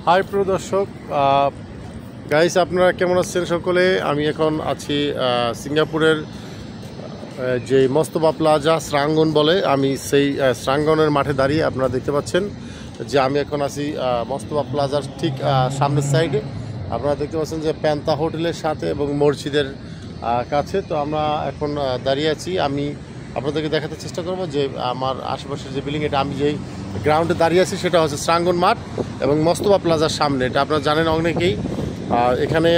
High প্রিয় দর্শক, guys আপনারা কেমন আছেন সকলে? আমি এখন আছি সিঙ্গাপুরের যে মোস্তফা প্লাজা শ্রাঙ্গন বলে, আমি সেই শ্রাঙ্গনের মাঠে দাঁড়িয়ে আপনারা দেখতে পাচ্ছেন যে আমি এখন আছি মোস্তফা প্লাজার ঠিক সামনের সাইডে। আপনারা দেখতে পাচ্ছেন যে প্যান্তা হোটেলের সাথে এবং মসজিদের কাছে। তো আমরা এখন দাঁড়িয়ে আছি। আমি আপনাদেরকে দেখাতে চেষ্টা করব যে আমার আশেপাশের যে বিল্ডিং, এটা আমি যেই গ্রাউন্ডে দাঁড়িয়ে আছি সেটা হচ্ছে শ্রাঙ্গন মাঠ এবং মোস্তফা প্লাজার সামনে। এটা আপনারা জানেন অনেকেই, এখানে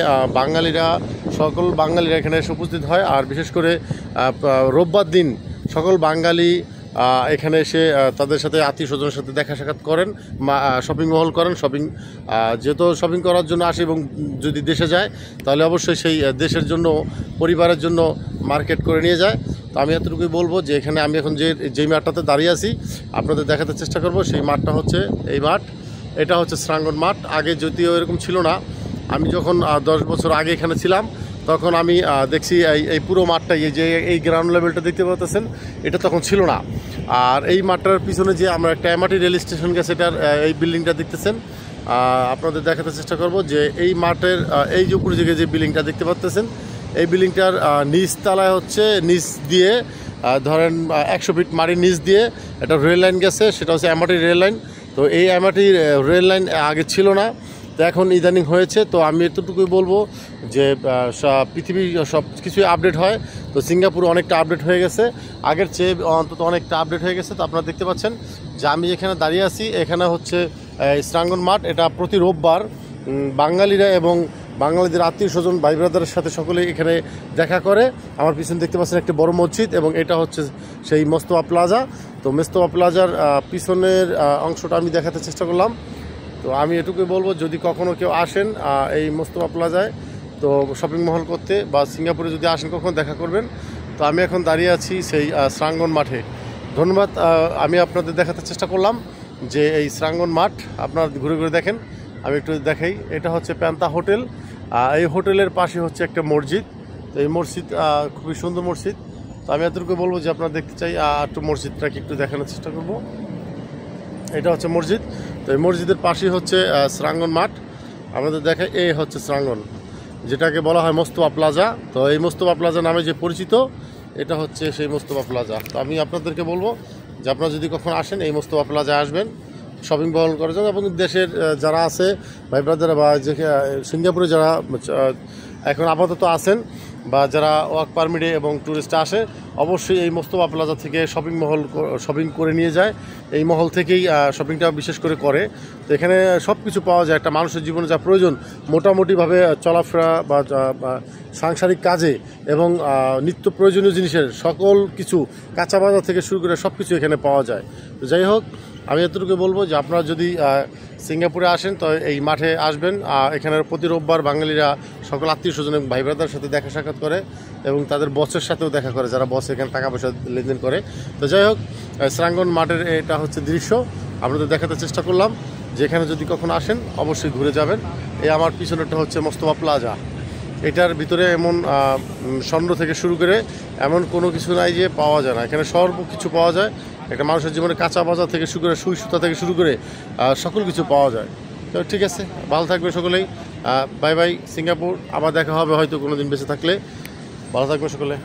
সকল বাঙালিরা এখানে এসে উপস্থিত হয়। আর বিশেষ করে রোববার দিন সকল বাঙালি এখানে এসে তাদের সাথে আত্মীয় স্বজনের সাথে দেখা সাক্ষাৎ করেন, শপিং মহল করেন। যেহেতু শপিং করার জন্য আসে এবং যদি দেশে যায় তাহলে অবশ্যই সেই দেশের জন্য, পরিবারের জন্য মার্কেট করে নিয়ে যায়। তো আমি এতটুকুই বলবো যে এখানে আমি এখন যেই মাঠটাতে দাঁড়িয়ে আছি আপনাদের দেখাতে চেষ্টা করব। সেই মাঠটা হচ্ছে এই মাঠ, এটা হচ্ছে শ্রাঙ্গন মাঠ। আগে যদিও এরকম ছিল না, আমি যখন 10 বছর আগে এখানে ছিলাম তখন আমি দেখছি এই পুরো মাঠটা, এই গ্রাউন্ড লেভেলটা দেখতে পাচ্ছেন, এটা তখন ছিল না। আর এই মাঠটার পিছনে যে আমরা একটা এমআরটি রেল স্টেশন গেছে, এটার এই বিল্ডিংটা দেখতেছেন। আপনাদের দেখাতে চেষ্টা করব যে এই মাঠের এই যে উপরে যে বিল্ডিংটা দেখতে পাচ্ছেন, এই বিল্ডিংটার নিচ তলায় হচ্ছে নিচ দিয়ে ধরেন 100 ফিট মাটির নিচ দিয়ে একটা রেল লাইন গেছে, সেটা হচ্ছে এমআরটি রেল লাইন। তো এই এমআরটি রেল লাইন আগে ছিল না, তো এখন ইদানিং হয়েছে। তো আমি এতটুকুই বলবো যে পৃথিবী সব কিছুই আপডেট হয়। তো সিঙ্গাপুর অনেকটা আপডেট হয়ে গেছে, আগের চেয়ে অন্তত অনেকটা আপডেট হয়ে গেছে। তো আপনারা দেখতে পাচ্ছেন যে আমি এখানে দাঁড়িয়ে আছি, এখানে হচ্ছে শ্রাঙ্গন মাঠ। এটা প্রতি রোববার বাঙালিরা এবং বাঙালিদের আত্মীয় স্বজন ভাই ব্রাদারের সাথে সকলে এখানে দেখা করে। আমার পিছনে দেখতে পাচ্ছেন একটি বড় মসজিদ এবং এটা হচ্ছে সেই মোস্তফা প্লাজা। তো মোস্তফা প্লাজার পিছনের অংশটা আমি দেখাতে চেষ্টা করলাম। তো আমি এটুকুই বলবো, যদি কখনও কেউ আসেন এই মোস্তফা প্লাজায় তো শপিং মহল করতে, বা সিঙ্গাপুরে যদি আসেন কখনো দেখা করবেন। তো আমি এখন দাঁড়িয়ে আছি সেই শ্রাঙ্গন মাঠে। ধন্যবাদ। আমি আপনাদের দেখাতে চেষ্টা করলাম যে এই শ্রাঙ্গন মাঠ আপনারা ঘুরে ঘুরে দেখেন। আমি একটু দেখাই, এটা হচ্ছে প্যান্তা হোটেল। এই হোটেলের পাশে হচ্ছে একটা মসজিদ। তো এই মসজিদ খুবই সুন্দর মসজিদ। তো আমি এতটুকু বলবো যে আপনারা দেখতে চাই একটু মসজিদটাকে একটু দেখানোর চেষ্টা করব। এটা হচ্ছে মসজিদ। তো এই মসজিদের পাশেই হচ্ছে শ্রাঙ্গন মাঠ। আমাদের দেখে এই হচ্ছে শ্রাঙ্গন, যেটাকে বলা হয় মোস্তফা প্লাজা। তো এই মোস্তফা প্লাজা নামে যে পরিচিত, এটা হচ্ছে সেই মোস্তফা প্লাজা। তো আমি আপনাদেরকে বলবো যে আপনারা যদি কখন আসেন এই মোস্তফা প্লাজায় আসবেন, শপিং মহল করার জন্য। এবং দেশের যারা আছে ভাই ব্রাদার, বা যে সিঙ্গাপুরে যারা এখন আপাতত আছেন, বা যারা ওয়ার্ক পারমিটে এবং ট্যুরিস্টে আসে, অবশ্যই এই মোস্তফা প্লাজা থেকে শপিং করে নিয়ে যায়। এই মহল থেকেই শপিংটা বিশেষ করে। তো এখানে সব কিছু পাওয়া যায়, একটা মানুষের জীবনে যা প্রয়োজন মোটামুটিভাবে চলাফেরা বা সাংসারিক কাজে এবং নিত্য প্রয়োজনীয় জিনিসের সকল কিছু, কাঁচা বাজার থেকে শুরু করে সব কিছু এখানে পাওয়া যায়। তো যাই হোক, আমি এতটুকু বলবো যে আপনারা যদি সিঙ্গাপুরে আসেন তো এই মাঠে আসবেন। এখানে প্রতি রোববার বাঙালিরা সকল আত্মীয় স্বজন এবং ভাই ব্রাদার সাথে দেখা সাক্ষাৎ করে এবং তাদের বসের সাথেও দেখা করে, যারা বস এখানে টাকা পয়সা লেনদেন করে। তো যাই হোক, শ্রাঙ্গন মাঠের এটা হচ্ছে দৃশ্য আপনাদের দেখাতে চেষ্টা করলাম। যেখানে যদি কখনো আসেন অবশ্যই ঘুরে যাবেন। এই আমার পিছনেরটা হচ্ছে মোস্তফা প্লাজা। এটার ভিতরে এমন স্বর্ণ থেকে শুরু করে এমন কোনো কিছু নাই যে পাওয়া যায় না, এখানে সর্ব কিছু পাওয়া যায়। একটা মানুষের জীবনে কাঁচা বাজার থেকে শুরু করে সুই সুতা থেকে শুরু করে সকল কিছু পাওয়া যায়। তো ঠিক আছে, ভালো থাকবে সকলেই। বাই বাই সিঙ্গাপুর, আবার দেখা হবে হয়তো কোনো দিন বেঁচে থাকলে। ভালো থাকবে সকলে।